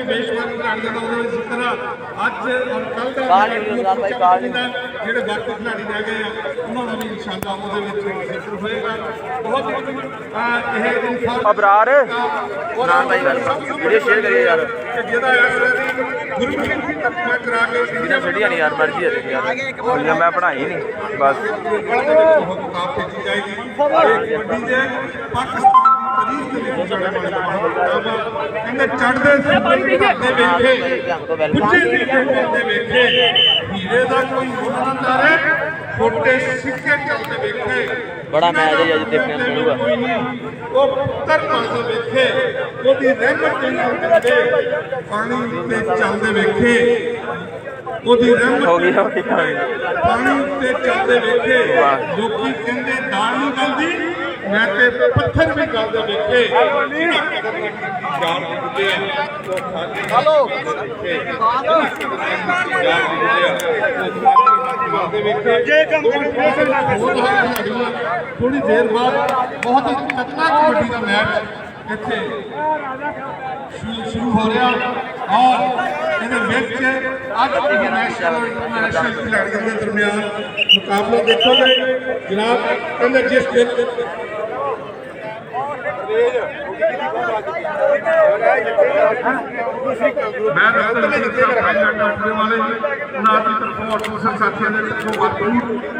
बेशुमार खिलाड़ी का इसी तरह अज और कल का ਜਿਹੜੇ ਬਾਕੀ ਖਿਡਾਰੀ ਰਹਿ ਗਏ ਆ ਉਹਨਾਂ ਦਾ ਵੀ ਇਨਸ਼ਾਅੱਲਾ ਉਹਦੇ ਵਿੱਚ ਜ਼ਿਕਰ ਹੋਏਗਾ। ਬਹੁਤ ਇਹ ਇਨਸਾਨ ਅਬਰਾਰ ਨਾ ਭਾਈ ਗੱਲ ਵੀਡੀਓ ਸ਼ੇਅਰ ਕਰਿਓ ਯਾਰ ਕਿ ਜਿਹਦਾ ਇਸ ਗੁਰਮੁਖੀ ਤਰਜਮਾ ਕਰਾ ਕੇ ਵੀਡੀਓ ਛੱਡੀਆਂ ਨਹੀਂ ਯਾਰ ਮਰਜ਼ੀ ਹੈ ਤੇਰੀ ਯਾਰ ਮੈਂ ਪੜ੍ਹਾਈ ਨਹੀਂ ਬਸ ਕਿਤਾਬ ਭੇਜੀ ਜਾਏਗੀ। ਇੱਕ ਵੱਡੀ ਦੇ ਪਾਕਿਸਤਾਨ ਤਾਰੀਖ ਦੇ ਵਿੱਚ ਕਹਿੰਦੇ ਚੜ੍ਹਦੇ ਸੂਰਜ ਦੇ ਵੇਖੇ ਉੱਚੇ ਦੀ ਦੇ ਵੇਖੇ ਹੀਰੇ ਦਾ ਕੋਈ ਮੁੱਲ ਨਾ ਤਾਰੇ ਛੋਟੇ ਸਿੱਕੇ ਚੱਲਦੇ ਵੇਖੇ ਬੜਾ ਮੈਚ ਹੈ ਅੱਜ ਦੇਖਣ ਨੂੰ ਮਿਲੂਗਾ। ਉਹ ਪੁੱਤਰ ਪਾਸੇ ਵੇਖੇ ਉਹਦੀ ਰਹਿਮਤ ਦੇ ਨਾਲ ਕਰਦੇ ਪਾਣੀ ਉੱਤੇ ਚੱਲਦੇ ਵੇਖੇ ਉਹਦੀ ਰਹਿਮਤ ਹੋ ਗਈ ਪਾਣੀ ਉੱਤੇ ਚੱਲਦੇ ਵੇਖੇ ਲੋਕੀ ਕਹਿੰਦੇ ਦਾਲ ਨਹੀਂ ਗਲਦੀ मैं ते पत्थर भी गलदे देखे जान बुझे हेलो थोड़ी देर बाद बहुत ही खतरनाक कबड्डी का मैच इत्थे शुरू हो रहा और नेशनल इंटरनेशनल खिलाड़ियों के दरमियान मुकाबला देखोगे जनाब कहते जिस दिन मैं वाले साथियों ने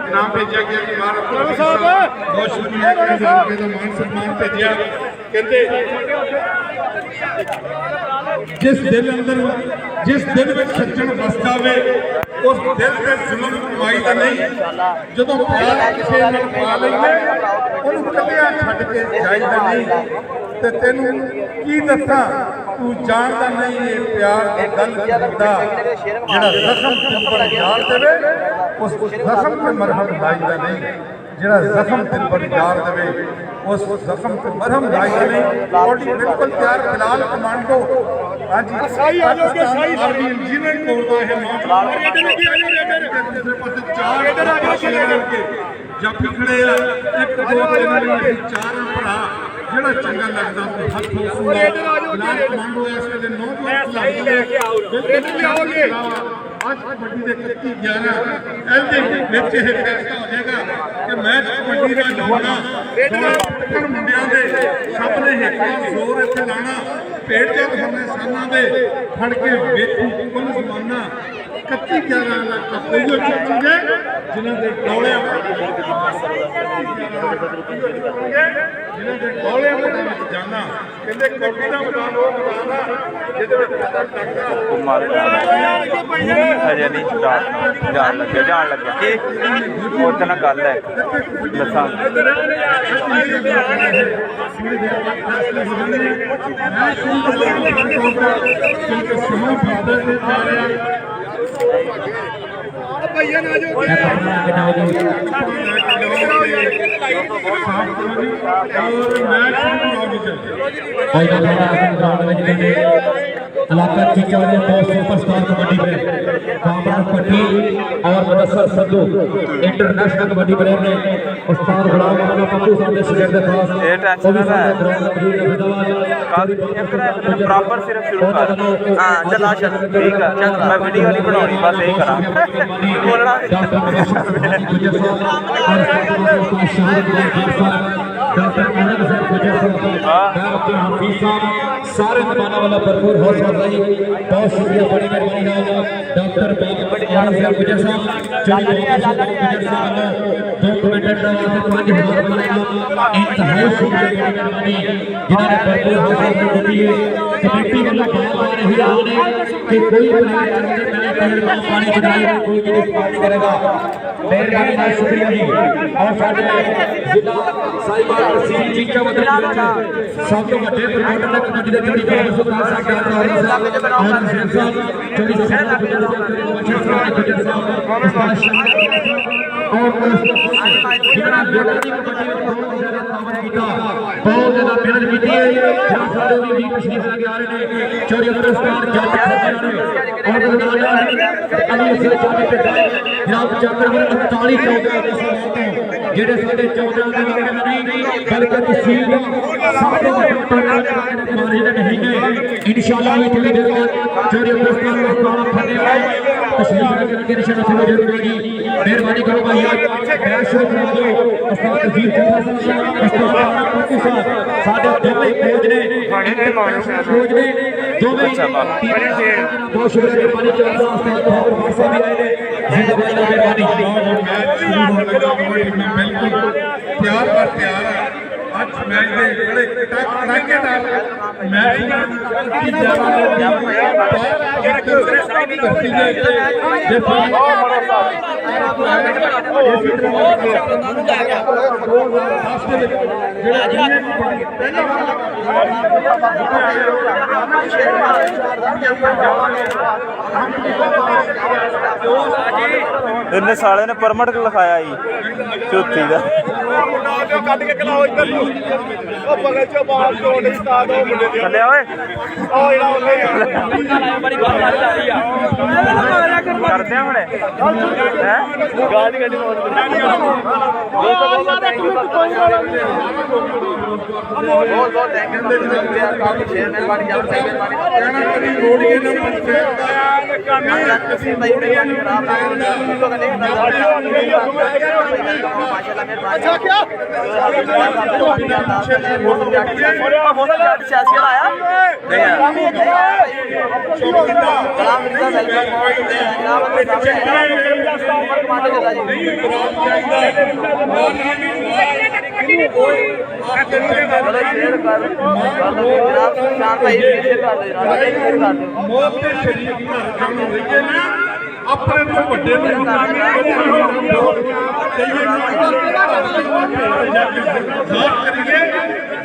इनाम भेजा गया कि बहुत शुक्रिया मान सम्मान भेजा कहते जिस दिल में सज्जन बसता वे उस दिल से जुल्म कमाई का नहीं जो प्यार किसी नाल पा लेंगे उन्होंने कलिया छड्ड के जाईदा नहीं ते तेनू की दसा तू जानदा नहीं ये प्यार की गल करदा जेड़ा जख्म दिल पर यार देवे उस जख्म पे मरहम लाईदा नहीं जेड़ा जख्म दिल पर यार देवे उस जख्म पे मरहम लाईदा नहीं। बॉडी बिल्कुल तैयार फिलहाल कमांडो हां जी सही आ जाओगे सही आर्मी इंजीनियरिंग कोर्स है मां रेडर की आ जाओ रेडर चार रेडर आ जाओ जब खड़े एक दो तीन चार भरा ਜਿਹੜਾ ਚੰਗਾ ਲੱਗਦਾ ਹੱਥ ਫੂਲਾ ਲਾਲ ਕਮਾਂਡੋ ਇਸ ਵੇਲੇ ਨੌਜਵਾਨ ਸਹੀ ਲੈ ਕੇ ਆਓ ਰੇਡਰ ਲਿਆਓਗੇ ਅੱਜ ਕਬੱਡੀ ਦੇ 31-11 ਇਹਦੇ ਵਿੱਚ ਇਹ ਫੈਸਲਾ ਹੋ ਜਾਏਗਾ ਕਿ ਮੈਚ ਕਬੱਡੀ ਦਾ ਲਾਉਣਾ ਰੇਡਰ ਮੁੰਡਿਆਂ ਦੇ ਸਭ ਨੇ ਇੱਕ ਜ਼ੋਰ ਇੱਥੇ ਲਾਣਾ ਪੇਟ ਚੱਕ ਹਮਨੇ ਸਾਨਾਂ ਦੇ ਫੜ ਕੇ ਵੇਖੂ ਕੁੱਲ ਜ਼ਮਾਨਾ 31-11 ਦਾ ਕੱਪੜੀਓ ਚੱਕੂਗੇ ਜਿਨ੍ਹਾਂ ਦੇ ਡੌਲਿਆਂ ਜਿਨ੍ਹਾਂ ਦੇ ਡੌਲਿਆਂ ਵਿੱਚ ਜਾਣਾ ਕਹਿੰਦੇ ਕਬੱਡੀ ਦਾ ਮੈਦਾਨ ਉਹ ਮੈਦਾਨ ਆ ਜਿਹਦੇ ਵਿੱਚ ਪਤਾ ਹਜੇ ਨਹੀਂ ਜਾਣ ਲੱਗਿਆ ਕੀ ਹੋਰ ਤਾਂ ਗੱਲ ਹੈ ਦੱਸਾਂ भैया ना जो इलाका चीचा वाले दो सुपरस्टार कबड्डी प्लेयर कामरान पट्टी और मुदस्सर संधू इंटरनेशनल कबड्डी प्लेयर ने उस्ताद गुलाम मोहम्मद पप्पू साहब के शिगर के पास ये टेंशन ना है कल प्रॉपर सिर्फ शुरू कर हां चल आ चल ठीक है चल मैं वीडियो नहीं बनानी बस यही करा बोलना सारे मेहमानों वाला भरपूर हौसला अफजाई बहुत शुक्रिया बड़ी मेहरबानी डॉक्टर गुजर साहब दो कमेंटर इंतहाई शुक्रिया बड़ी मेहरबानी जिन्होंने भरपूर हौसला अफजाई दी है कमेटी वालों बात आ रही है कि कोई पानी चढ़ाएगा कोई भी पानी करेगा मेहरबानी का शुक्रिया जी और साडे जिला साहिबाल तहसील चीचा बदल सब तो बड़े प्रमोटर ने कमेटी दे चढ़ी गए सुल्तान साहब और हुसैन साहब चौधरी साहब और जिन्होंने बेटा की कमेटी में बहुत ज्यादा तावन किया बहुत ज्यादा मेहनत की है जहां सारे भी तशरीफ लगे आ रहे हैं चौधरी पुरस्कार जज और अली से जाने पे जनाब जाकर 48 14 ਜਿਹੜੇ ਸਾਡੇ ਚੌਧਰਾਂ ਦੇ ਵਰਗੇ ਨਹੀਂ ਬਲਕਿ ਤਹਿਸੀਲ ਦਾ ਸਭ ਤੋਂ ਵੱਡਾ ਮਾਰੇ ਨਹੀਂ ਨੇ ਇਨਸ਼ਾਅੱਲਾ ਇਹ ਥੋੜੀ ਦੇਰ ਬਾਅਦ ਚੋਰੀ ਪੁਸਤਕਾਂ ਦਾ ਕਾਲਾ ਫੜਨੇ ਵਾਲੇ ਤਸਵੀਰ ਕਰਕੇ ਨਿਸ਼ਾਨਾ ਥੋੜੀ ਦੇਰ ਹੋਗੀ ਮਿਹਰਬਾਨੀ ਕਰੋ ਭਾਈ ਮੈਂ ਸ਼ੁਰੂ ਕਰਾ ਦਿਓ ਉਸਤਾਦ ਤਜੀਰ ਚੰਗਾ ਉਸਤਾਦ ਸਾਡੇ ਦੋਵੇਂ ਕੋਚ ਨੇ ਕੋਚ ਨੇ ਦੋਵੇਂ ਬਹੁਤ ਸ਼ੁਕਰੀਆ ਮਿਹਰਬਾਨੀ ਚਾਹੁੰਦਾ ਉਸਤਾਦ ਬਹਾਦਰ ਫਾਸਾ ਵੀ ਆਏ ਨੇ ਜ਼ਿੰਦਾਬਾਦ ਮਿਹਰਬਾਨੀ ਬਿਲਕੁਲ ਤਿਆਰ ਬਰ ਤਿਆਰ ਹੈ ਅੱਜ ਮੈਚ ਦੇ ਬੜੇ ਕੜਾਕੇ ਨਾਲ ਮੈਚ ਕੀ इन्हें साले ने परमट लिखाया ही चौथी का ਕੱਢ ਕੇ ਖਲਾਓ ਇੱਧਰ ਨੂੰ ਉਹ ਬਗਲ ਚੋਂ ਬਾਲ ਤੋੜ ਉਸਤਾਦ ਉਹ ਮੁੰਡੇ ਦੇ थले ओए ਉਹ ਜਿਹੜਾ ਉਹਨੇ करते हैं हमने हैं ਗਾੜੀ ਗੱਡੀ ਮੋੜ ਬਹੁਤ ਥੈਂਕ ਯੂ ਯਾਰ ਕਾਫੀ ਸ਼ੇਅਰ ਮਿਹਰਬਾਨੀ ਜਾਨ ਸਾਹਿਬ ਮਿਹਰਬਾਨੀ ਕਹਿਣਾ ਕਦੀ ਰੋਡ ਹੀ ਨਾ ਪੰਚਾਇਤ ਦਾ ਤੁਸੀਂ ਭਾਈ ਮਿਹਰਬਾਨੀ ਖਰਾਬ ਨਾ ਕਰੋ ਲੋਕਾਂ ਨੇ ਮਾਸ਼ਾਅੱਲਾ ਮਿਹਰਬਾਨੀ ਅੱਛਾ ਕੀ ਮੌਤ ਦੇ ਸ਼ਰੀਰ ਘਰ ਜਾਣ ਰਹੀਏ ਨਾ ਆਪਣੇ ਤੋਂ ਵੱਡੇ ਨੂੰ ਕਰੀਏ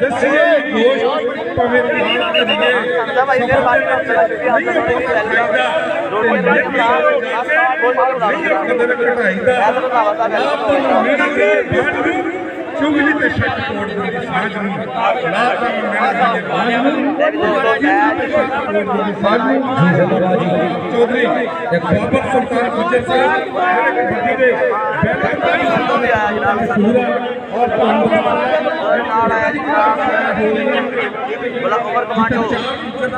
ਦੱਸਿਏ ਗੋਸ਼ ਪਵੇ ਕਰੀਏ ਭਾਈ ਮਿਹਰਬਾਨੀ ਕਦਰ ਘਟਾਈਦਾ ਚੁਗਲੀ ਤੇ ਸ਼ੱਕ ਤੋੜ ਦੀ ਸਾਜ ਨੂੰ ਲਾ ਤਾਂ ਚੌਧਰੀ ਇੱਕ ਬਾਬਰ ਸਰਕਾਰ ਗੁਜਰ ਸਾਹਿਬ ਜਿਹੜੇ ਕਬੱਡੀ ਦੇ ਔਰ बोला ओवर कमांडो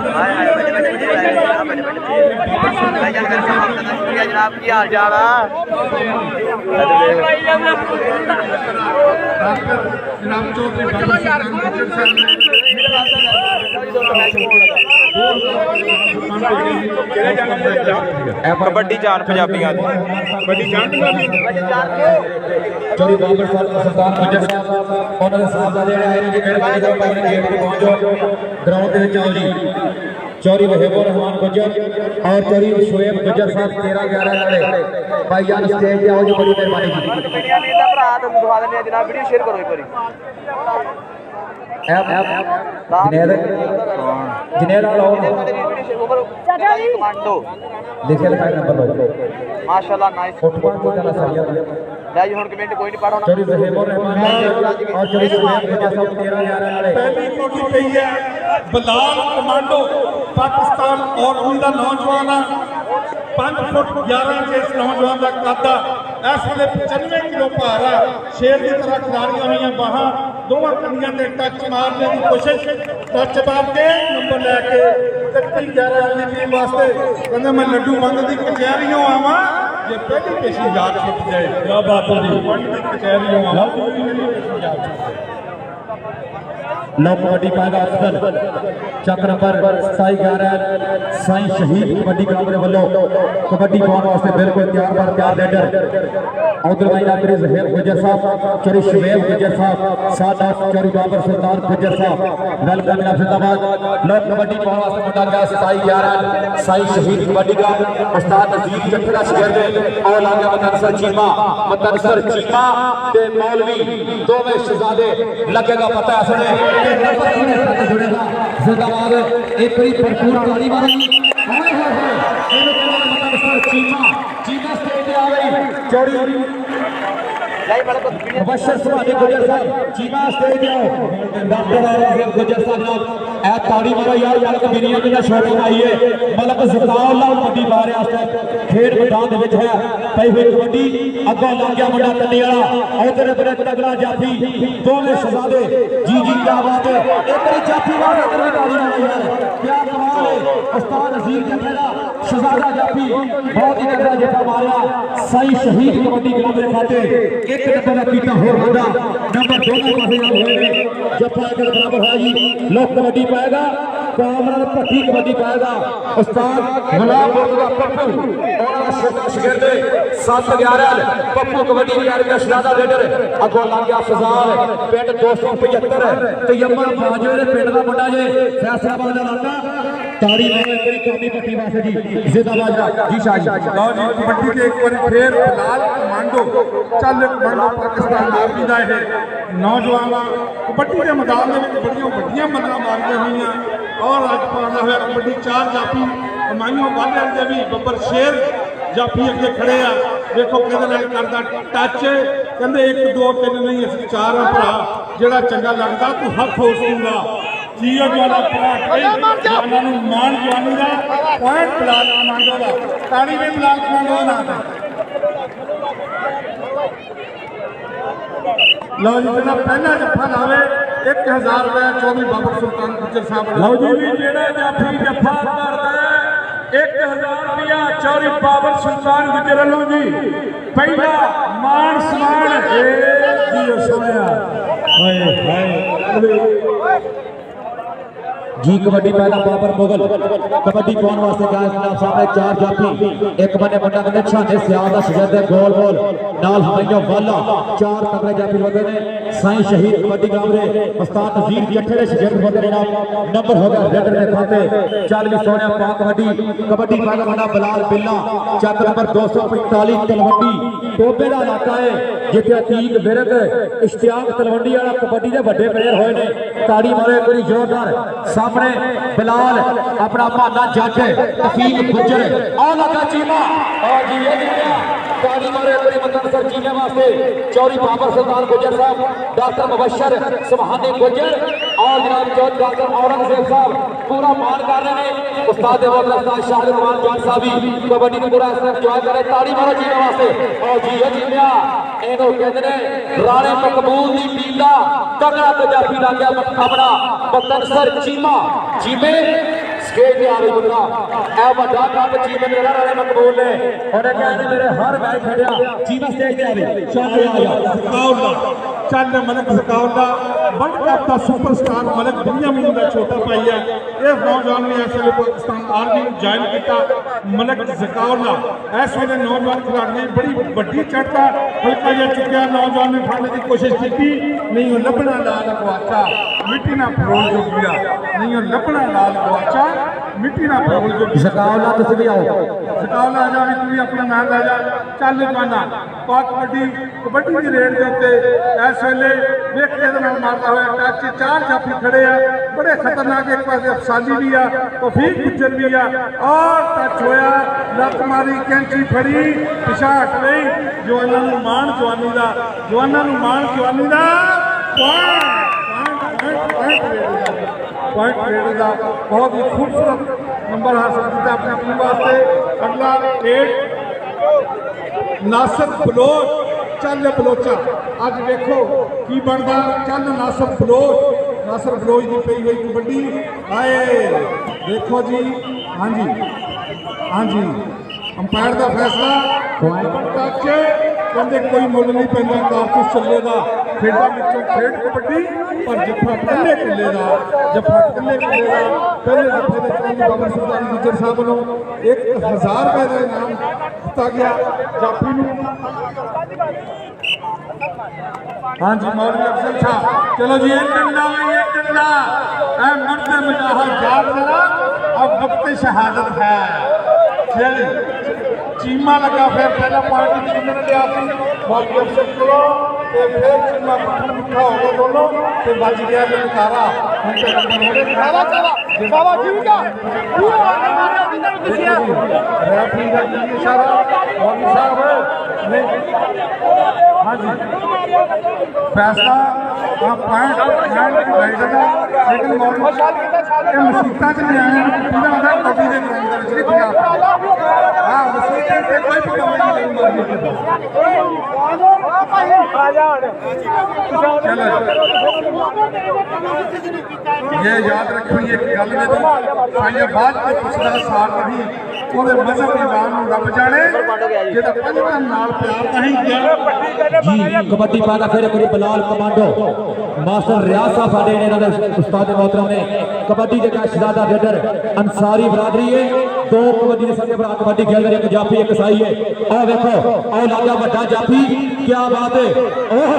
हाय हाय बड़े बड़े भाई जानकारी समाप्त करना शुक्रिया जनाब की हाल चाल जनाब चौधरी बाबा सरकार गुजर साहब कबड्डी जान पंजाबियां दी बड़ी जान चौधरी बाबर सरदार गुजर साहब ਉਹਨਾਂ ਦੇ ਸਾਹਿਬਜ਼ਾਦੇ ਆਏ ਨੇ ਜੀ ਮਿਹਰਬਾਨੀ ਕਰੋ ਭਾਈ ਗੇਟ ਤੇ ਪਹੁੰਚੋ ਗਰਾਊਂਡ ਦੇ ਵਿੱਚ ਆਓ ਜੀ चौधरी वहीबुर रहमान गुजर और चौधरी शोएब गुजर साहब 13-11 वाले भाई जान स्टेज पे आओ जी बड़ी मेहरबानी जी मीडिया ने इधर भरा तो दिखा देने जनाब वीडियो शेयर करो एक बारी जनेरा कमांडो लिखे लिखा नंबर लो माशाल्लाह नाइस फुटबॉल को चला सही ਲੈ ਜੀ ਹੁਣ ਕਮੈਂਟ ਕੋਈ ਨਹੀਂ ਪੜਾਉਣਾ चौधरी वहीबुर रहमान और चौधरी शोएब गुजर साहब 13-11 वाले पहली पोटी पई है बलाल कमांडो पाकिस्तान और उनका नौजवान 5 फुट 11 के इस नौजवान का कद इस वे 95 किलो भार है शेर की तरह खिलाड़ियां हुई बाहां दोवां कनियां ते टच मारने की कोशिश टच मार के नंबर लैके 11 वाली टीम वास्ते कहंदे मैं लड्डू मंग दी कचहरियों आवां जे पहली पेशी याद छुट जाए क्या बात है जी मंग दी कचहरियों आवां याद छुट लो कबड्डी पाएगा अफजल चक नंबर 27-11 साईं शहीद कबड्डी क्लब के वालों कबड्डी पाने वास्ते बिल्कुल तैयार रेडर उधर भाई नाकरी जहीर गुजर साहब चौधरी शुएब गुजर साहब सादा चौधरी बाबर सुल्तान गुजर साहब वेलकम इन जिंदाबाद लो कबड्डी पाने वास्ते मुंडा गया 27-11 साईं शहीद कबड्डी क्लब उस्ताद नजीर जट्टा शागिर्द और लागे मतनसर चीमा ते मौलवी दोवें शहजादे लगेगा पता है जिंदाबाद एक बड़ी भरपूर ताली मारेगी हाय हाय हाय चीमा चीमा स्टेज पे आ गई चौड़ी मुबशर सुभानी गुजर साहब चीमा स्टेज आओ डॉक्टर औरंगजेब गुजर साहब नाल ए ताड़ी मारो यार मलक बिनिया दा शौक आई है मलक ज़काउल्लाह कबड्डी बारे आस्ते खेड मैदान दे विच है पई हुई कबड्डी अगों लग गया मुंडा तन्नी वाला उधर बड़े तगड़ा जाफी दोवें शहजादे जी क्या बात है एक जाफी वाला इधर ताड़ी मारो यार क्या कमाल है उस्ताद अजीज जफेदा शहजादा जाफी बहुत ही तगड़ा जफा मारिया साई शहीद कबड्डी ग्राउंड दे खाते एक नंबर का कीता होर बंदा नंबर 2 का पासे होए ने जफा एक बराबर है जी लोक कबड्डी पाएगा कामरान भट्टी कबड्डी पाएगा उस्ताद गुलाम मुर्तजा पप्पू और शिगिर्द 711 पप्पू कबड्डी अकेडमी शहजादा लीडर अगो लग गया फजाल पिंड 275 तयम्मल बाजवे दे पिंड दा मुंडा जे फैसलाबाद दा लाका ताड़ी मारे मेरी कामी भट्टी वास्ते जी जिंदाबाद जी शाह जी ਲਓ ਜੀ ਕਬੱਡੀ ਦੇ ਇੱਕ ਵਾਰੀ ਫੇਰ ਫਿਲਹਾਲ ਕਮਾਂਡੋ ਚੱਲ ਕਮਾਂਡੋ ਪਾਕਿਸਤਾਨ ਆਰਮੀ ਦਾ ਇਹ ਨੌਜਵਾਨ ਕਬੱਡੀ ਦੇ ਮੈਦਾਨ ਦੇ ਵਿੱਚ ਬੜੀਆਂ ਵੱਡੀਆਂ ਮੱਲਾਂ ਮਾਰਦੇ ਹੋਈਆਂ ਔਰ ਅੱਜ ਪਾਉਂਦਾ ਹੋਇਆ ਕਬੱਡੀ 4 ਜਾਫੀ ਕਮਾਈਆਂ ਵਾਲਿਆਂ ਦੇ ਵੀ ਬੱਬਰ ਸ਼ੇਰ ਜਾਫੀ ਅੱਗੇ ਖੜੇ ਆ ਦੇਖੋ ਕਿਹਦੇ ਨਾਲ ਕਰਦਾ ਟੱਚ ਕਹਿੰਦੇ 1 2 3 ਨਹੀਂ ਅਸੀਂ 4 ਆ ਭਰਾ ਜਿਹੜਾ ਚੰਗਾ ਲੱਗਦਾ ਤੂੰ ਹੱਥ ਹੋਸੂਗਾ ਜੀਓ ਵਾਲਾ ਪੁਆਇੰਟ ਉਹਨਾਂ ਨੂੰ ਮਾਨ ਜਵਾਨੀ ਦਾ ਪੁਆਇੰਟ ਬਲਾਲ ਕਮਾਂਡੋ ਦਾ ਤਾੜੀ ਵੀ ਬਲਾਲ ਕਮਾਂਡੋ ਦਾ ਨਾਮ ਹੈ ਲਓ ਜੀ ਜਿਹੜਾ ਪਹਿਲਾ ਜੱਫਾ ਲਾਵੇ 1000 ਰੁਪਏ 24 ਬਾਬਰ ਸੁਲਤਾਨ ਗੁੱਜਰ ਸਾਹਿਬ ਲਓ ਜੀ ਵੀ ਜਿਹੜਾ ਜਾਫੀ ਜੱਫਾ ਕਰਦਾ ਹੈ 1000 ਰੁਪਇਆ 24 ਬਾਬਰ ਸੁਲਤਾਨ ਗੁੱਜਰ ਵੱਲੋਂ ਜੀ ਪਹਿਲਾ ਮਾਨ ਸਨਮਾਨ ਜੀ ਸੋਹਣਿਆ ਹਾਏ ਹਾਏ जी कबड्डी पहला बाबर मुगल कबड्डी पाने वास्ते गए जनाब साहब 4 जाफी एक बने मुंडा कहते छाने सियाल दा शहजादा गोल गोल नाल हमाइयों वाला 4 तगड़े जाफी लगे ने साईं शहीद कबड्डी ग्राउंड रे उस्ताद नजीर जट्ठे दे शगिर्द बंदे ने नंबर हो गया रेडर दे खाते चल भी सोने पा कबड्डी कबड्डी पहला मुंडा बिलाल बिल्ला चक नंबर 245 तलवंडी टोबे दा इलाका है जिथे अतीक बिरक इश्तियाक तलवंडी वाला कबड्डी दे बड़े प्लेयर होए ने ताड़ी मारे बड़ी जोरदार सामने बिलाल अपना भाना जट तफीक गुजर आ लगा चीमा और जी ये जीता ताड़ी मारे बड़ी मतलब सर जीने वास्ते चौरी बाबर सुल्तान गुजर साहब डॉक्टर मुबशर सुभानी गुजर और जनाब डॉक्टर औरंगजेब साहब पूरा मान कर रहे हैं उस्ताद उस्ताद शाहरुमान जान साहब भी कबड्डी को पूरा एंजॉय करे ताड़ी मारो जीने वास्ते और जी ये जीता इन्हों कहते हैं राणे मकबूल की टीम का तगड़ा पंजाबी लग गया अपना बतनसर चीमा चीमे स्टेज पे आ रही बंदा ए बड़ा काम चीमे मेरा राणे मकबूल ने उन्हें कहने मेरे हर मैच खेलिया चीमा स्टेज पे आ रही चल आ जा ज़काउल्लाह चल मलक ज़काउल्लाह वर्ल्ड कप का सुपरस्टार मलक बिन्यामीन का छोटा भाई है इस नौजवान ने इस वे पाकिस्तान आर्मी ज्वाइन किया मलक ज़काउल्लाह इस वे नौजवान खिलाड़ी ने बड़ी वड्डी चढ़ता हल्का जिहा चुक्या नौजवान ने फड़ने की कोशिश की नहीं वो लभना लाल गवाचा मिट्टी ना फरोल जो गिरा नहीं वो लभना लाल गवाचा मिट्टी ना फरोल जो ज़काउल्लाह तुसीं भी आओ ज़काउल्लाह आ जा भी तू अपना नाम ला जा चल जवाना पाक कबड्डी की रेड के उत्ते इस वेले वेख के मारता हुआ टच 4 जाफी खड़े आ बड़े खतरनाक एक पास अफसाली भी आ तौफीक गुजर भी आ और टच होया लत मारी कैंची फड़ी पिछा हट गई जवाना मान जवानी का जवाना मान जवानी का पॉइंट रेड का बहुत ही खूबसूरत नंबर हासिल किया अपने टीम वास्ते अगला 8 नासिर बलोच चल बलोचा अज देखो की बनता चल नासिर बलोच की पई हुई कबड्डी आए देखो जी हाँ जी अंपायर का फैसला टच कहते कोई मुल नहीं पैदा कारतूस चलेगा खेडा खेड कबड्डी पर जफा कल्ले किले का पहले जफे के चौधरी बाबर सुल्तान गुजर साहब को 1000 रुपए का इनाम दिता गया जाफी नूं हाँ जी मौलवी अफजल साहब चलो जी एक डंडा मर्द मुजाहिद जाग जरा अब वक्त शहादत है चल चीमा लगा फिर पहला पार्टी चीमे ने लिया सी मौलवी अफजल को ते फिर चीमा मिठा हो गया दोनों ते बच गया ललकारा हम ते नंबर हो गए बाबा ठीक है पूरा आगे मारना जिंदा में किसी रेफरी का इशारा मौलवी साहब नहीं ਫੈਸਲਾ ਆ ਪੁਆਇੰਟ ਰਾਈਡਰ ਦਾ ਲੇਕਿਨ ਮੌਲਵੀ ਇਹ ਮਸੀਤਾਂ 'ਚ ਨਹੀਂ ਆਇਆ ਪੂਰਾ ਹੁੰਦਾ ਕਬੱਡੀ ਦੇ ਗਰਾਊਂਡ ਦੇ ਵਿੱਚ ਨਹੀਂ ਪੰਜਾਬ ਹਾਂ ਮਸੀਤਾਂ ਤੇ ਕੋਈ ਪ੍ਰੋਬਲਮ ਨਹੀਂ ਮੌਲਵੀ ये याद रखो ये गल में साइया बाद में पुछदा सार नहीं ਉਹਦੇ ਮਜ਼ਹਬ ਇਮਾਮ ਨੂੰ ਰੱਬ ਜਾਣੇ ਜਿਹਦਾ ਪੰਜਵਾਂ ਨਾਲ ਪਿਆਰ ਨਹੀਂ ਗਿਆ जी कबड्डी पादा फिर मेरे बिलाल कमांडो मास्टर रियाज साहब साडे ने इन्हां दे उस्ताद मोहतरम ने कबड्डी दे शहजादा रेडर अंसारी बरादरी है दो कबड्डी दे संगे भरा कबड्डी खेल रहे एक जाफी एक साई है आ देखो आ लागा बड़ा जाफी क्या बात है ओह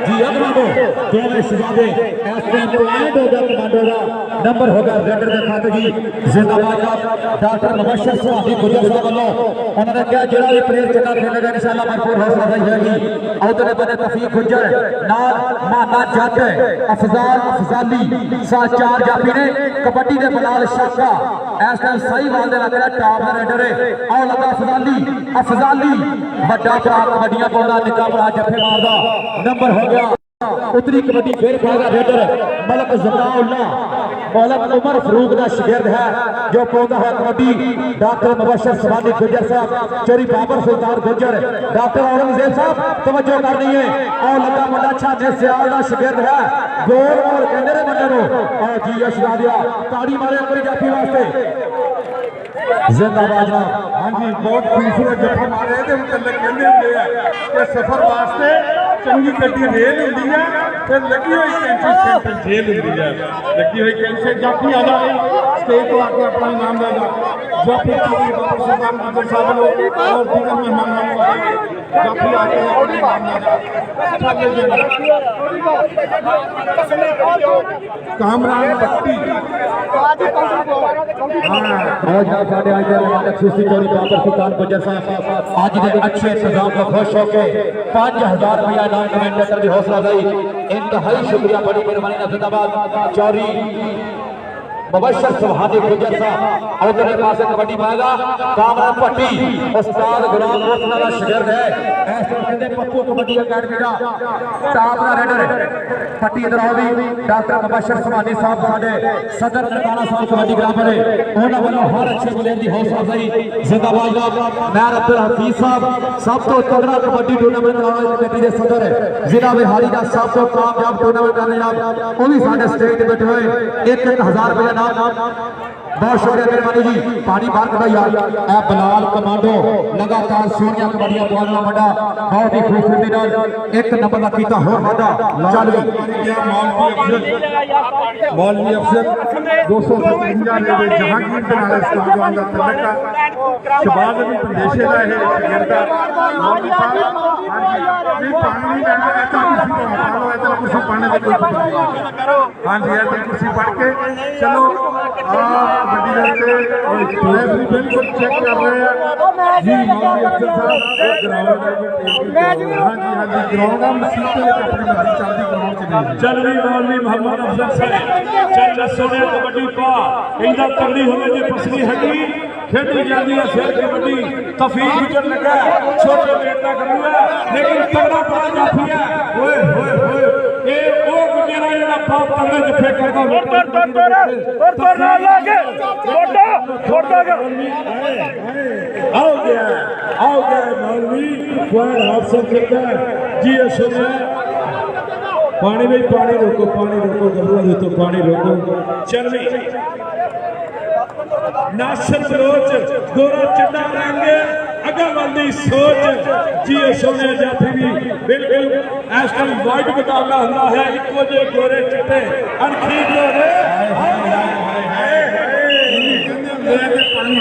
जी कमांडो दोनों शहजादे इस टाइम पॉइंट हो गया कमांडो का नंबर हो गया रेडर दे खाते जी जिंदाबाद डॉक्टर मुबशर सुहानी गुजर साहब वालों उन्होंने कहा जेड़ा भी प्लेयर चंगा खेलेगा इंशाल्लाह भरपूर हौसला अफजाई होगी उधर बने तफीक गुजर नाल माना जट अफजाली सा चार जाफी ने कबड्डी दे बिलाल शाका इस टाइम सही वाल दे लग रहा टॉप दा रेडर है आओ लगा अफजाली बड़ा भरा कबड्डियां पाउंदा निक्का भरा जफे मारदा नंबर हो गया उतरी कबड्डी फिर पाएगा रेडर मलक जकाउल्लाह मौलक उमर फरूक का शागिर्द है जो पौधा है कबड्डी डॉक्टर मुबशर सुहानी गुजर साहब चोरी बाबर सुल्तान गुजर डॉक्टर औरंगजेब साहब तवज्जो करनी है और लगा मुंडा छाने सियाल का शागिर्द है गोल और कहने बंदे नो और जी अशरा दिया ताड़ी मारे अपनी जाफी वास्ते जिंदाबाद हाँ जी बहुत खूबसूरत जफा मारे ते मतलब कहते होंगे कि सफर वास्ते चंगी गड्डी रेल होंगी है फिर लगी हुई कैंची सेंटर जेल होंगी है लगी हुई कैंची जाफी आ जाए स्टेज तो आके अपना नाम ले जा जाफी चौधरी बाबर सुल्तान गुजर साहब लोग और दीगर मेहमानों को जाफी आके अपना नाम ले जा कामरान पट्टी आज के अच्छे इंतजाम को खुश होकर 5000 रुपया इनाम कमेंटेटर की हौसला अफजाई इंतहाई शुक्रिया बड़ी मेहरबानी जिंदाबाद चौरी मुबशर सुहानी गुजर साहब उधर पास कबड्डी पाएगा कामरान पट्टी उस्ताद गुलाम रोशना का शागिर्द है ऐसे कहते पप्पू कबड्डी अकेडमी का टॉप दा रेडर पट्टी इधर आओ भी डॉक्टर मुबशर सुहानी साहब साडे सदर ननकाना साहब कबड्डी ग्राउंड है उन्हां वालों हर अच्छे प्लेयर की हौसला अफजाई जिंदाबाद मैं अब्दुल हफीज साहब सब तो तगड़ा कबड्डी टूर्नामेंट कराने कमेटी के सदर जिला बिहारी का सब तो कामयाब टूर्नामेंट करने वो भी साडे स्टेज पे बैठे हुए 1000 रुपया बहुत शुक्रिया मेहरबानी जी पानी बाहर कटा यार ए बिलाल कमांडो लगातार सोनिया कबड्डियां पाना बड़ा बहुत ही खूबसूरती नाल एक नंबर का कीता होर वादा चल गई मौलवी अफसर 255 ने जहांगीर के नाल इस्लाम का तलका शबाज भी प्रदेशे का है शागिर्द मौलवी साहब हां जी नहीं पानी नहीं लेना ऐसा कुछ पाने की कोई हां जी ऐसा कुछ पढ़ के चलो कबड्डी करके और प्लेयर भी बिल्कुल चेक कर रहे हैं जी मौलवी अफसर साहब ग्राउंड हां जी ग्राउंड में मसीते अपनी मर्जी चलती ग्राउंड च नहीं चल रही मौलवी मोहम्मद अफजल साहब चल सोने कबड्डी पा इंदा तगड़ी होने की पसली हड्डी खेडी जाती है फिर कबड्डी तफीक गुजर लगा छोटे बेटा करूंगा लेकिन तगड़ा पड़ा जाफी है ओए होए होए ये वो गुजरा जेड़ा पाप तगड़े जफे करदा और ना लागे छोटा छोटा आओ गया मौलवी पॉइंट हासिल करता है जी अशरा पानी में पानी रोको गबरू तो पानी रोको चल भी नासिर बलोच गोरा चिट्टा रंग अगा वाली सोच जी सोने जाफी भी बिल्कुल इस टाइम वाइट मुकाबला हुआ है इको जे गोरे चिट्टे अनखी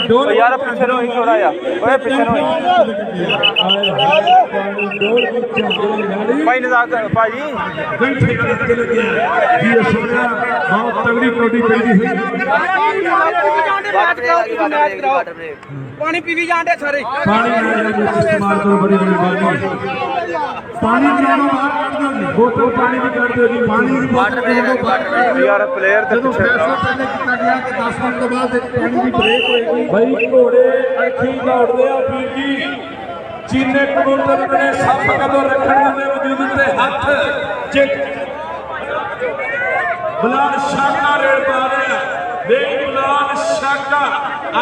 गोरे यार पीछे रहो थोड़ा यार ओए पीछे रहो भाई नजाक भाजी बहुत तगड़ी कबड्डी पेड़ी हुई पानी पीवी जाते सारे पानी इस्तेमाल करो बड़ी मेहरबानी पानी बोतल पानी भी कर दो जी पानी यार प्लेयर तो ਜਦੋਂ ਫੈਸਲਾ ਪਹਿਲੇ ਕੀਤਾ ਗਿਆ ਕਿ 10 ਮਿੰਟ ਤੋਂ ਬਾਅਦ ਇੱਕ ਪਾਣੀ ਦੀ ਬ੍ਰੇਕ ਹੋਏਗੀ भाई घोड़े अखी दौड़ते आ पीर जी ਚੀਨੇ ਕਬੂਤਰ ਨੇ ਸੱਪ ਕਦੋਂ ਰੱਖਣ ਦੇ ਵਜੂਦ ਤੇ ਹੱਥ ਜੇ ਬਲਾਲ ਸ਼ਾਕਾ ਰੇਡ ਪਾ ਰਿਹਾ ਵੇਖ ਬਲਾਲ ਸ਼ਾਕਾ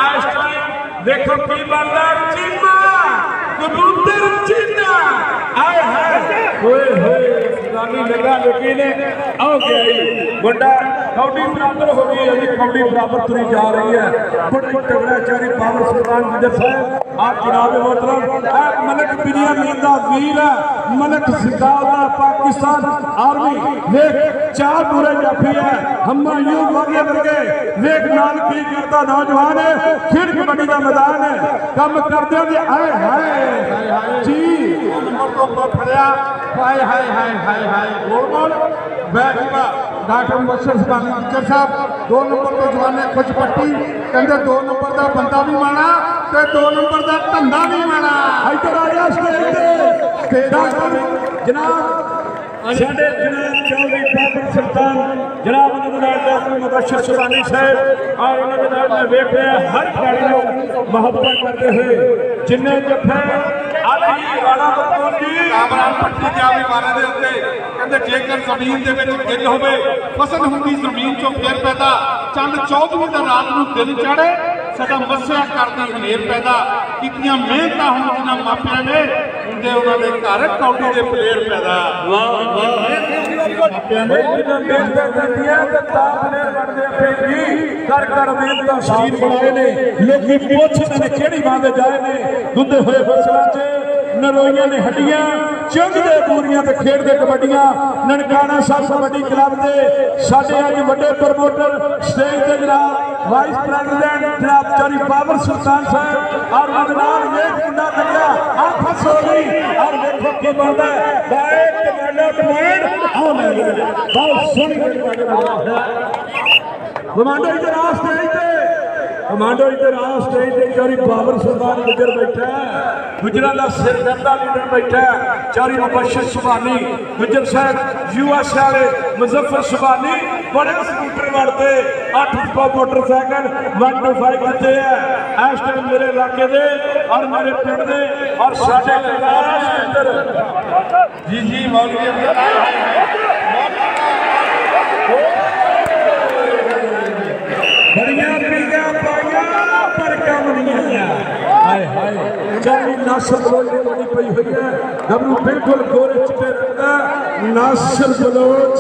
ਇਸ ਟਾਈਮ ਦੇਖੋ ਕੀ ਬਣਦਾ ਚੀਮਾ ਕਬੂਤਰ ਚੀਨਾ ਆਏ ਹਾਏ ਹੋਏ ਹੋਏ ਸੁਨਾਮੀ ਲੱਗਾ ਲੇਕਿਨ ਆਓ ਗਿਆ ਜੀ ਵੱਡਾ ਕੌਡੀ ਬਰਾਬਰ ਹੋ ਗਈ ਹੈ ਜੀ ਕੌਡੀ ਬਰਾਬਰ ਤੁਰੀ ਜਾ ਰਹੀ ਹੈ ਬੜਾ ਤਗੜਾ ਚਾਰੀ ਪਾਵਰ ਸੁਲਤਾਨ ਗੁਜਰ ਸਾਹਿਬ ਆਪ ਜਨਾਬ मोहतरम आप मलक बिनियामीन दा वीर है मलक सिद्धार्थ दा पाकिस्तान आर्मी वेख चार पूरे जाफी है हुमायूं वागे वर्गे वेख नाल की करता नौजवान है खेल कबड्डी दा मैदान है कम करदे दे आए हाय जी नंबर तो ऊपर फड़िया हाय हाय हाय हाय हाय गोल बैठा डॉक्टर मुबशर सुबानी टीचर साहब 2 नंबर तो जवाने कुछ पट्टी कहते 2 नंबर का बंदा भी माना ते 2 नंबर का धंधा भी माना इधर आ जा स्टेज ते जनाब साडे जनाब चौधरी पावर सुल्तान जनाब डॉक्टर मुबशर सुबानी साहब और उन्होंने मैं देख रहा हर खिलाड़ी को मोहब्बत करते हुए जिन्ने जफे आली वाला बतौर जी ਕਾਮਰਾਨ ਪੱਟੀ ਜਾ ਵੀ ਮਾਰੇ ਦੇ ਉੱਤੇ ਕਹਿੰਦੇ ਜੇਕਰ ਜ਼ਮੀਨ ਦੇ ਵਿੱਚ ਗਿੱਲ ਹੋਵੇ ਫਸਲ ਹੁੰਦੀ ਜ਼ਮੀਨ ਚੋਂ ਫੇਰ ਪੈਦਾ ਚੰਦ 14ਵੀਂ ਦਾ ਰਾਤ ਨੂੰ ਦਿਨ ਚੜੇ ਸਦਾ ਮੱਸਿਆ ਕਰਦੀ ਹਨੇਰ ਪੈਦਾ ਕੀਤੀਆਂ ਮਿਹਨਤਾਂ ਹੁਣ ਜਿਨ੍ਹਾਂ ਮਾਪਿਆਂ ਨੇ ਹੁੰਦੇ ਉਹਨਾਂ ਦੇ ਘਰ ਕੌਡੀ ਦੇ ਪਲੇਅਰ ਪੈਦਾ ਵਾਹ ਵਾਹ ਮਾਪਿਆਂ ਨੇ ਜਿਨ੍ਹਾਂ ਮਿਹਨਤਾਂ ਕਰਦੀਆਂ ਤੇ ਤਾਂ ਪਲੇਅਰ ਬਣਦੇ ਆ ਫਿਰ ਜੀ ਕਰ ਮਿਹਨਤਾਂ ਸ਼ਕੀਨ ਬਣਾਏ ਨੇ ਲੋਕੀ ਪੁੱਛਦੇ ਨੇ ਕਿਹੜੀ ਬਾਤ ਜਾਏ ਨੇ ਦੁੱਧੇ ਹੋਏ ਫਸਲਾਂ 'ਚ ਨਰੋਈਆਂ ਨੇ ਹੱਡੀਆਂ ਚੁੰਗਦੇ ਪੂਰੀਆਂ ਤੇ ਖੇਡਦੇ ਕਬੱਡੀਆਂ ਨਨਕਾਣਾ ਸਾਹਿਬ ਕਬੱਡੀ ਕਲੱਬ ਦੇ ਸਾਡੇ ਅੱਜ ਵੱਡੇ ਪ੍ਰਮੋਟਰ ਸਟੇਜ ਤੇ ਜਨਾਬ ਵਾਈਸ ਪ੍ਰੈਜ਼ੀਡੈਂਟ ਜਨਾਬ ਚਾਰੀ ਪਾਵਰ ਸੁਲਤਾਨ ਸਾਹਿਬ ਔਰ ਮਦਨਾਰ ਵੇਖ ਮੁੰਡਾ ਲੱਗਿਆ ਆ ਫਸ ਹੋ ਗਈ ਔਰ ਵੇਖੋ ਕੀ ਬਣਦਾ ਬਾਏ ਕਮਾਂਡੋ ਕਮਾਂਡ ਆਉ ਲੈ ਬਹੁਤ ਸੋਹਣੀ ਕਮਾਂਡੋ ਇਧਰ ਆ ਸਟੇਜ ਤੇ कमांडो इधर आ स्टेज पे चारी पावर सुल्तान गुजर बैठा है गुजरात का सिरदर्दा लीडर बैठा है चारी मुबशर सुबानी गुजर साहब यूएस वाले मुजफ्फर सुबानी बड़े स्कूटर वाले 8 मोटरसाइकिल 125 दिते है इस टाइम मेरे इलाके दे और मेरे पिंड दे और साडे कैलाश इधर जी जी मौलवी बड़िया पीलिया पाइया पर कम नहीं आया हाय हाय चाली नासर बलोच बनी पई हुई है गबरू बिल्कुल गोरे चिट्टे रंगा नासर बलोच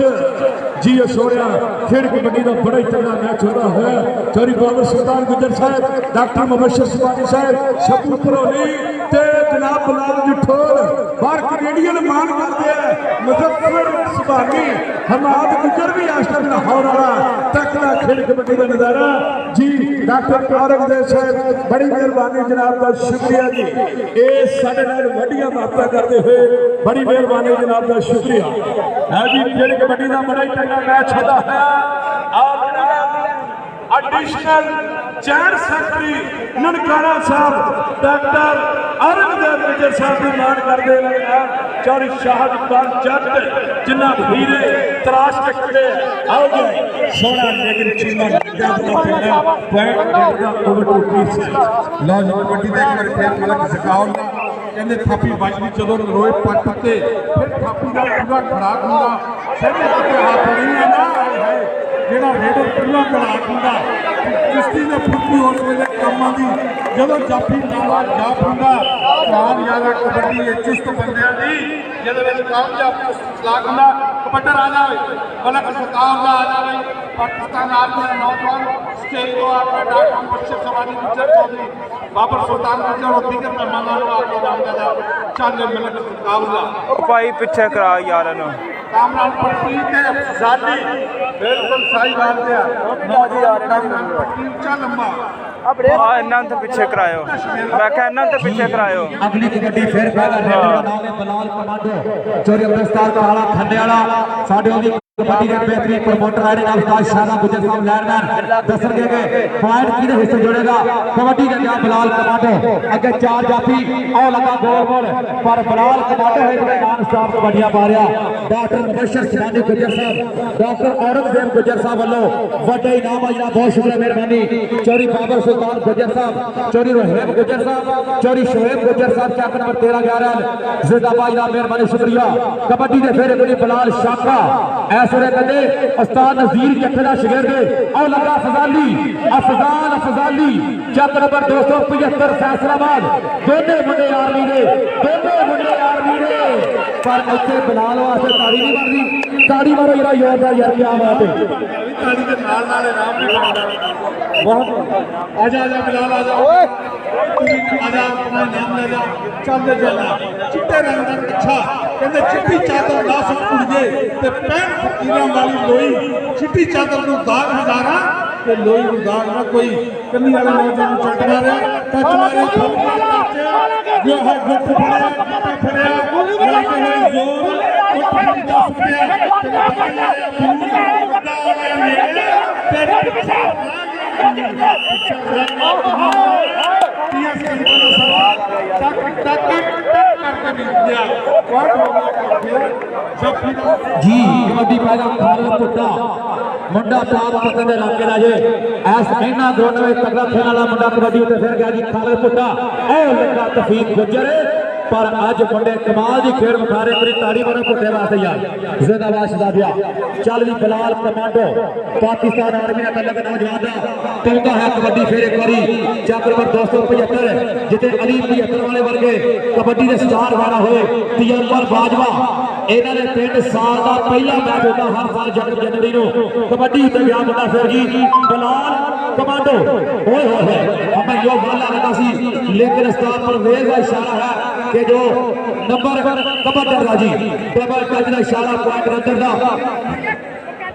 जी सोनिया खेड कबड्डी का बड़ा ही तगड़ा मैच होता है चारी पावर सुल्तान गुजर साहब डॉक्टर मुबशर सुबानी साहब शबू भरोली ते जनाब बलाल जठोर बाहर कैनेडियन मान करते हैं मुजफ्फर सुबानी हमाद गुजर भी आज तक लाहौर वाला तकड़ा खेड कबड्डी का नजारा जी डॉक्टर औरंगजेब साहब बड़ी मेहरबानी जनाब का शुक्रिया जी ये साडे नाल वड्डियां बातां करते हुए बड़ी मेहरबानी जनाब का शुक्रिया है जी खेड कबड्डी का बड़ा ही तगड़ा मैच होता है और जनाब एडिशनल चैन सेक्रेटरी ननकाना साहब डॉक्टर औरंगजेब गुजर साहब की मान करते हैं चौरी शाहद खान जट जिन्ना हीरे तराश के खड़े आओ जी सोना लेकिन चीमा पॉइंट ओवर 2 से ਲਓ ਜੀ ਕਬੱਡੀ ਦਾ ਇੱਕ ਵਾਰ ਫੇਰ ਮਲਕ ਸਿਕਾਉਣ ਕਹਿੰਦੇ ਥਾਪੀ ਵੱਜਦੀ ਜਦੋਂ ਰੋਏ ਪੱਟ ਉੱਤੇ ਫਿਰ ਥਾਪੀ ਦਾ ਪੂਰਾ ਖੜਾਕ ਹੁੰਦਾ ਸਹਿਜੇ ਕਿਤੇ ਹੱਥ ਨਹੀਂ ਹੈ ਨਾ ਹਾਏ ਜਿਹੜਾ ਰੇਡਰ ਪੂਰਾ ਖੜਾਕ ਹੁੰਦਾ ਕਿਸ਼ਤੀ ਦੇ ਫੁੱਟੀ ਉਸ ਵੇਲੇ ਕੰਮਾਂ ਦੀ ਜਦੋਂ ਜਾਫੀ ਨਾਵਾ ਜਾਫ ਹੁੰਦਾ ਧਿਆਨ ਜ਼ਿਆਦਾ ਕਬੱਡੀ ਇਹ ਚੁਸਤ ਬੰਦਿਆਂ ਦੀ ਜਿਹਦੇ ਵਿੱਚ ਕਾਮਯਾਬ ਸਲਾਕ ਹੁੰਦਾ ਕਬੱਡਰ ਆ ਜਾਵੇ ਮਲਕ ਸਰਕਾਰ ਦਾ ਆ ਜਾਵੇ ਪਾਕਿਸਤਾਨ ਆਰਮੀ ਦਾ ਨੌਜਵਾਨ स्टेज को आपका डॉक्टर मुबशर सुबानी गुजर चौधरी बाबर सुल्तान गुजर और दीगर मेहमानों को आपको नामजद चंद मिनट मुकाबला ਭਾਈ ਪਿੱਛੇ ਕਰਾ ਯਾਰਾਂ ਨੂੰ कामरान पट्टी ते अफजाली बिल्कुल सही बात है कामरान पट्टी ऊंचा लंबा ਆ ਇਹਨਾਂ ਨੂੰ ਪਿੱਛੇ ਕਰਾਇਓ ਮੈਂ ਕਿਹਾ ਇਹਨਾਂ ਨੂੰ ਪਿੱਛੇ ਕਰਾਇਓ अगली कबड्डी फिर पहला रेडर का नाम है बलाल कमांडो चोरी अमृतसर का वाला खंडे वाला साडे कबड्डी के बेहतरीन प्रमोटर आए नाम उस्ताद शाहरा गुजर साहब लैंडमैन दसन के पॉइंट किधर हिस्से जोड़ेगा कबड्डी के नाम बिलाल कमांडो अगे चार जाफी और लगा गोल गोल पर बिलाल कमांडो है इधर नाम स्टाफ कबड्डियां पा रहा डॉक्टर मुबशर सिरानी गुजर साहब डॉक्टर औरंगजेब गुजर साहब वालों बड़े इनाम आज बहुत शुक्रिया मेहरबानी चौरी बाबर सुल्तान गुजर साहब चौरी रोहेब गुजर साहब चौरी शोएब गुजर साहब चैक नंबर 13-11 जिंदाबाद जनाब मेहरबानी शुक्रिया कबड्डी के फेरे बड़ी बिलाल शाका ऐसरे कदे उस्ताद नज़ीर जत्थे दा शागिर्द और लगा अफजाली चक नंबर 275 फैसलाबाद दोनों मुंडे आर्मी ने पर इत्थे बिलाल वास्ते ताड़ी नहीं बनदी ताड़ी मारो जरा जोरदार यार क्या बात है ताड़ी के नाल इनाम भी मिलदा बहुत आजा बिलाल आजा ओए आजा अपना नाम ले जा चल चलना चिट्टे रंग दा अच्छा कहंदे चिट्टी चादर 10 कुड़िए ते 65 फकीरां वाली लोई चिट्टी चादर नूं दाग हजारा ते लोई नूं दाग ना कोई कन्नी वाले नौजवान चट मारे टच मारे जो है गुट फड़या लाते हैं जोर उठ दस जी कबड्डी पैदा खालद पुट्टा मुंडा प्राप्त करने लाके राजे ऐस इन्ना दोनों में तगड़ा खेलने वाला मुंडा कबड्डी उत्ते फिर गया जी खालद पुट्टा और लगा तफीक गुजर पर अज मुंडे कमाल की खेल विखा रहे मेरी ताड़ी मारो पुट्टे वास्ते यार जिंदाबाद शदाबिया चल जी बिलाल कमांडो पाकिस्तान आर्मी का लग नौजवान का कहता है कबड्डी फिर एक बारी चक नंबर 275 जिते अली 75 वाले वर्गे कबड्डी के स्टार वाला होए तजर्बा बाजवा इन्हों ने 3 साल का पहला मैच होता हर साल जनवरी को कबड्डी उत्ते गया मुंडा फिर जी बिलाल कमांडो ओए होए हमें यो वाला लगा सी लेकिन स्टार पर वेज का इशारा है कि जो नंबर कबड्डर राजी डबल टच का इशारा पॉइंट रंदर दा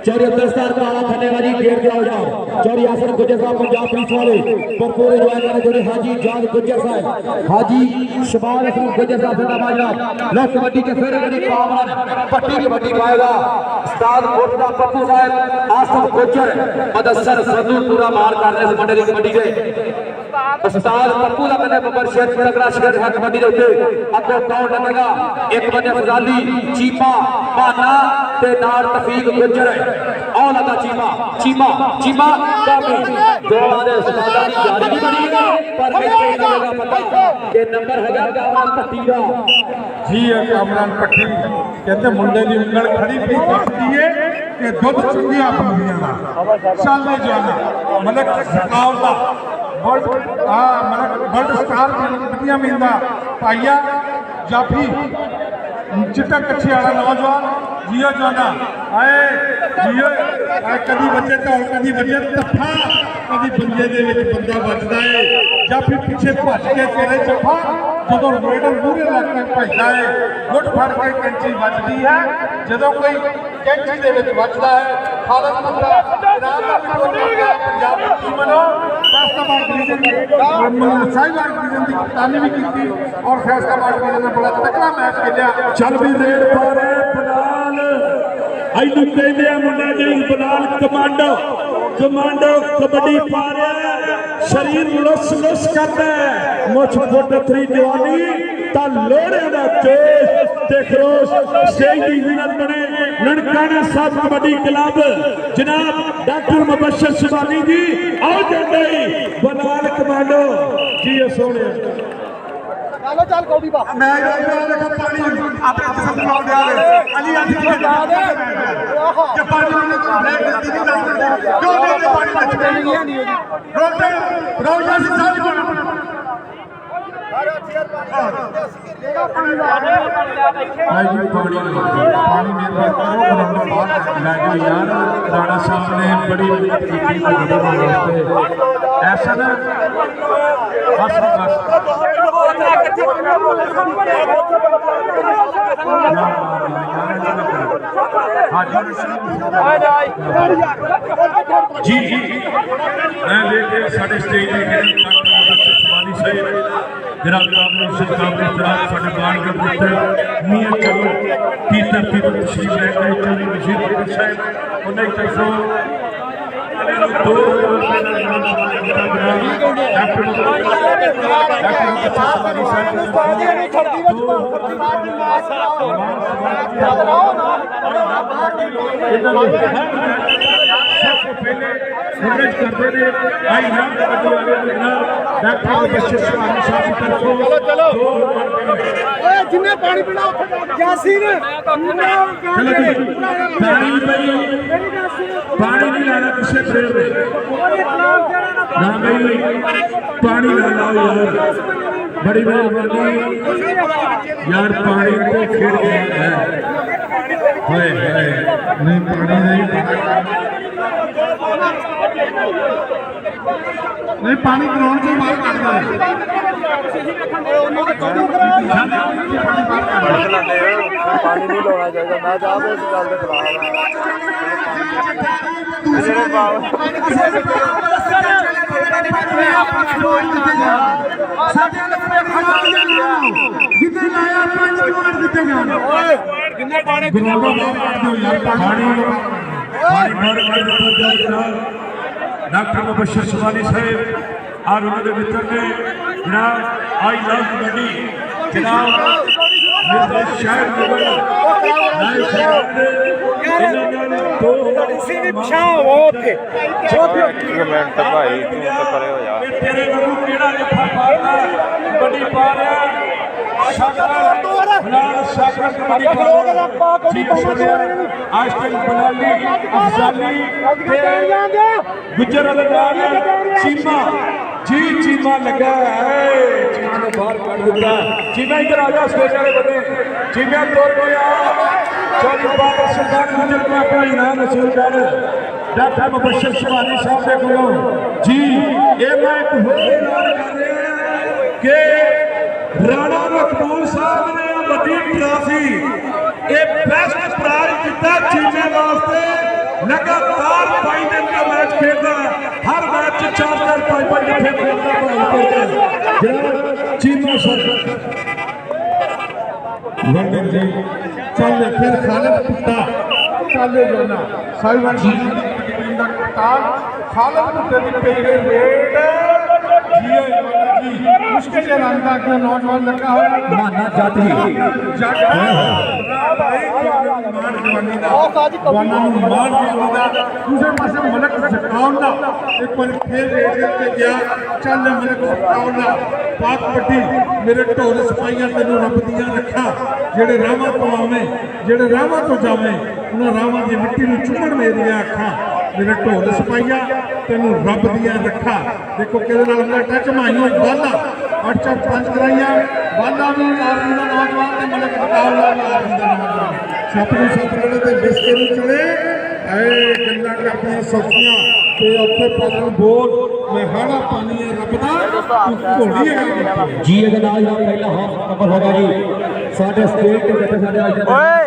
चौरी अब्दुलस्तार का आला थने वाली घेर के हो जाओ चौरी आसन गुजर साहब पंजाब पुलिस वाले पर पूरे जो है जोड़ी हाजी जान गुजर साहब हाजी शमाल हसन गुजर साहब जिंदाबाद जनाब लो कबड्डी के फेरे बड़ी पावन पट्टी कबड्डी पाएगा उस्ताद कोटदा पप्पू साहब आसफ गुजर मदसर सदू पूरा मार कर रहे इस मंडे की कबड्डी के उस्ताद पप्पू का मैंने बबर शेर तगड़ा शिखर है कबड्डी के उत्ते अगो कौन लगेगा एक बने फजाली चीपा भाना ते नाल तफीक गुजर और लगा चीमा काफी दो आधे उस्तादा की जारी नहीं बनी पर इत्थे लगेगा पता कि नंबर हैगा कामरान पट्टी दा जी कामरान पट्टी कहते मुंडे की उंगल खड़ी भी दसदी है कि दुध चंगिया पाउंदियां दा चलने जाना मतलब सरकार दा वर्ल्ड स्टार ਦੀਆਂ ਮਿਲਦਾ ਪਾਈਆ ਜਾਫੀ ਚਿੱਟਾ ਕੱਛੇ ਵਾਲਾ ਨੌਜਵਾਨ ਜੀਓ ਜਾਨਾ ਆਏ ਜੀਓ ਕਦੀ ਬੱਚੇ ਢੋਲ ਕਦੀ ਬੱਚੇ ਤੱਫਾ ਕਦੀ ਬੰਦੇ ਦੇ ਵਿੱਚ ਬੰਦਾ ਵੱਜਦਾ ਏ ਜਾਫੀ ਪਿੱਛੇ ਭੱਜ ਕੇ ਤੇਰੇ ਜੱਫਾ ਜਦੋਂ ਰੋਡਰ ਮੂਹਰੇ ਲੱਗ ਕੇ ਭੱਜਦਾ ਏ ਗੁੱਟ ਫੜ ਕੇ ਕੈਂਚੀ ਵੱਜਦੀ ਹੈ ਜਦੋਂ ਕੋਈ ਕੈਂਚੀ ਦੇ ਵਿੱਚ ਵੱਜਦਾ ਹੈ ਖਾਲਦ ਮੁੰਡਾ ਇਨਾਮ ਦਾ ਪੰਜਾਬ ਦੀ ਟੀਮ ਵੱਲੋਂ फैसलाबाद डिवीजन साहिवाल डिवीजन की कप्तानी भी की और फैसलाबाद डिवीजन ने बड़ा तगड़ा मैच खेलिया चल भी रेड पा रहे बिलाल इनू कहते हैं मुंडा जी बिलाल कमांडो कबड्डी पा रहा शरीर लुस करता है मुछ फुट 3 जवानी ता लोड़े दा जोश ते खरोश स्टेज दी विनर बने ननकाना साहब कबड्डी क्लब जनाब डॉक्टर मुबशर शिवानी जी आओ जाते बिलाल कमांडो जी सोने चल कौड़ी बा मैं देखा पानी अपने किस्म का दे अली आदि के के पानी में ब्रेक देती नहीं जो देते पानी बच गई रोटे रोजा से सारी पानी मेरे पास मैं यार राणा साहब ने बड़ी मदद की ऐसा ना बस जी जी मैं लेके साढ़े स्टेज मेरा काबुल काबुल तराज साढ़े बारगढ़ पुत्र मियां चलो की धरती पर तशरीफ लेकर चौधरी बशीर अहमद साहब उन्हें तरफों दो जिन्हें पानी पीना यासीन पानी नहीं लाना किसी प्रेम में ना भाई पानी ना लाओ यार बड़ी मेहरबानी यार पानी को खेड़ गया है नहीं पानी नहीं पानी ग्राउंड से बाहर काट दो पानी नहीं लाना चाहिए मैं चाहता इस गल के जितने लाया 5 मिनट दिते जान कितने पानी डॉक्टर मुबशर सुबानी साहब और उन्होंने मित्र ने जनाब आई लव कबड्डी जनाब मिर्जा शाहिद मुगल मिनट भाई तू तो करे हो यार तेरे वांगू केड़ा जफा पारदा कबड्डी पा रहा गुजर चीमा जी चीमा लगा चीमा ने बाहर काट दिता चीमा इधर आ जा स्टेज वाले बने चीमा तोड़ गया चौधरी बाबर सुल्तान गुजर को अपना इनाम वसूल कर डॉक्टर मुबशर सुबानी साहब के कोलों जी ये मैं एक होर ऐलान कर रहा कि राणा मकबूल साहब ने वड्डी ट्राफी एक बेस्ट प्राइज दिता चीमे वास्ते लगातार 5 दिन का मैच खेलता हर मैच 4-4 5-5 दफे खेलता चीमा सर लंदन जी चल फिर खालिद पुट्टा चले जाना साहिवान जी का कप्तान खालिद पुट्टे की पेगे रेड मुश्किल रंगा के नौजवान लड़का हो माना जाती दूसरे पास मलक सकाउंदा एक बार फिर के गया चल मलक सकाउंदा पाक पट्टी मेरे ढोल सिपाहियां तेन रब दियां रखा जेड़े रावां तो आवे जेड़े रावां तो जावे उन्हां रावां दी मिट्टी नूं चुम्मण मेरियां अखां मेरे ढोल सिपाहिया तेन रब दिया रखा देखो कि टच माइयों बाला 8-5 कराइया बाला भी आर्मी का नौजवान ने मलक मुकाबला भी आर्मी का नौजवान सप नूं सप लड़े ते बिस्के नूं चढ़े गल्लां करदियां सौखियां ते उत्थे पागल बोल मैं हाड़ा पानी है रब दा घोड़ी है जी अगर नाल पहला हाफ कवर होगा जी साडे स्टेट के जैसे साडे आज ओए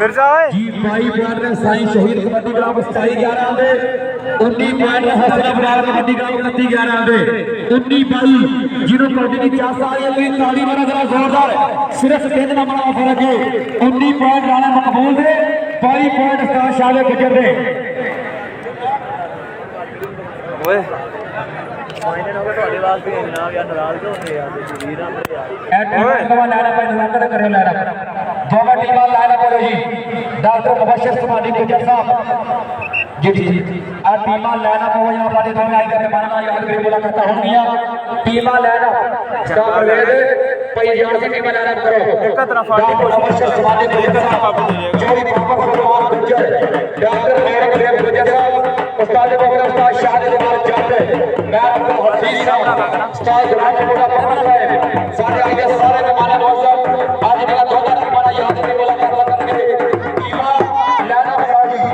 मिर्जा ओए जी भाई ब्रादर ने साईं शहीद कबड्डी ग्राउंड 27-11 दे 19 पॉइंट हसन ब्रादर कबड्डी ग्राउंड 29-11 दे 19 भाई जिन्हों कबड्डी की चास आ रही है ताली मारा जरा जोरदार सिर्फ 3 नंबर का फर्क है 19 पॉइंट राणा मकबूल दे 22 पॉइंट उस्ताद शाले गुजर दे ओए ਤੁਹਾਡੇ ਵਾਸਤੇ ਇੰਨਾ ਵੀ ਨਾਰਾਜ਼ ਹੋ ਗਏ ਆ ਵੀਰ ਆ ਓਏ ਨਵਾਂ ਲਾਣਾ ਪੈ ਨਜ਼ਰ ਕਰਿਓ ਲਾਣਾ ਦੋਵਾਂ ਟੀਮਾਂ ਲਾਣਾ ਪੜੋ ਜੀ ਡਾਕਟਰ ਮੁਬਸ਼ਰ ਸੁਬਾਨੀ ਗੁਜਰ ਸਾਹਿਬ जी जी आ टीमा लाना पो यहाँ पर दोनों आई करके मारना याद करी मुलाकात होंगी टीमा लाना स्टार ले दे भाई यहाँ से टीमा लाना करो एक तरफ डॉक्टर मुबशर सुबानी गुजर साहब जोड़ी बाबा फरमान गुजर डॉक्टर मेहर गुजर साहब उस्ताद बबर उस्ताद शाहिद जमाल जाते मैं आपको हदीस साहब उस्ताद जमाल मोटा पकड़ साहब सारे आगे सारे मेहमान मौजूद आज मेरा दोनों टीमा याद करी मुलाकात करके टीमा लाना पड़ो जी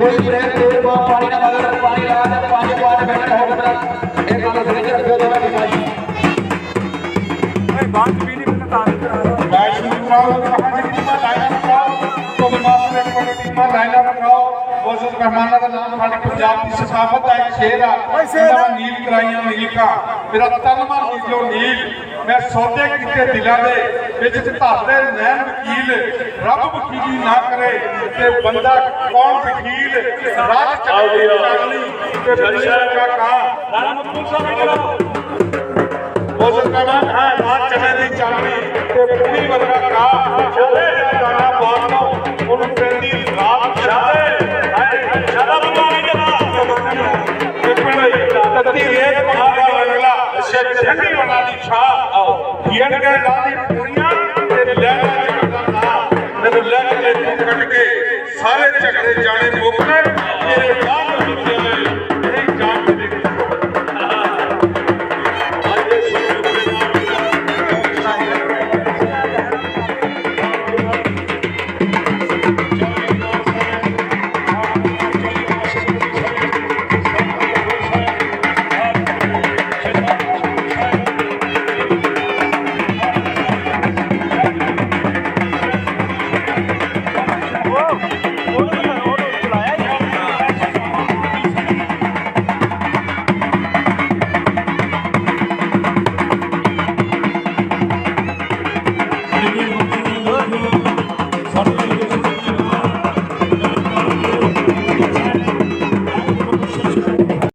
कोई ਇਹ ਗੱਲ ਸੁਣੀਏ ਫਿਰ ਉਹਨਾਂ ਦੀ ਬਾਜੀ ਬਾਤ ਵੀ ਨਹੀਂ ਪਤਾ मैच शुरू कराओ कहाँ से टीमां लाइनअप कराओ तो मास्टर एक बड़ी टीमां लाइनअप कराओ वर्सेस मेहमानां का नाम साडी पंजाब की सकाफत का एक शेर है नील कराइयां नील का मेरा तन मन की जो नील मैं सौदे कीते दिलां दे विच धरदे नैन वकील रब वकीली ना करे ते बंदा कौन वकील रात चली चलनी ते बंदा का कहां राणा मकबूल साहब इधर वर्सेस मेहमान हां रात चले दी चलनी ते पूरी वर्गा का चले जाना बात तो उन पेंदी रात चले हाय चला बुलाने जरा एक मिनट तत्ती रेत महागा लगला छंडी बना दी छा हीर के लादी पूरियां ते लैला चढ़दा ना ते लैला के कट के सारे झगड़े जाने मुकने तेरे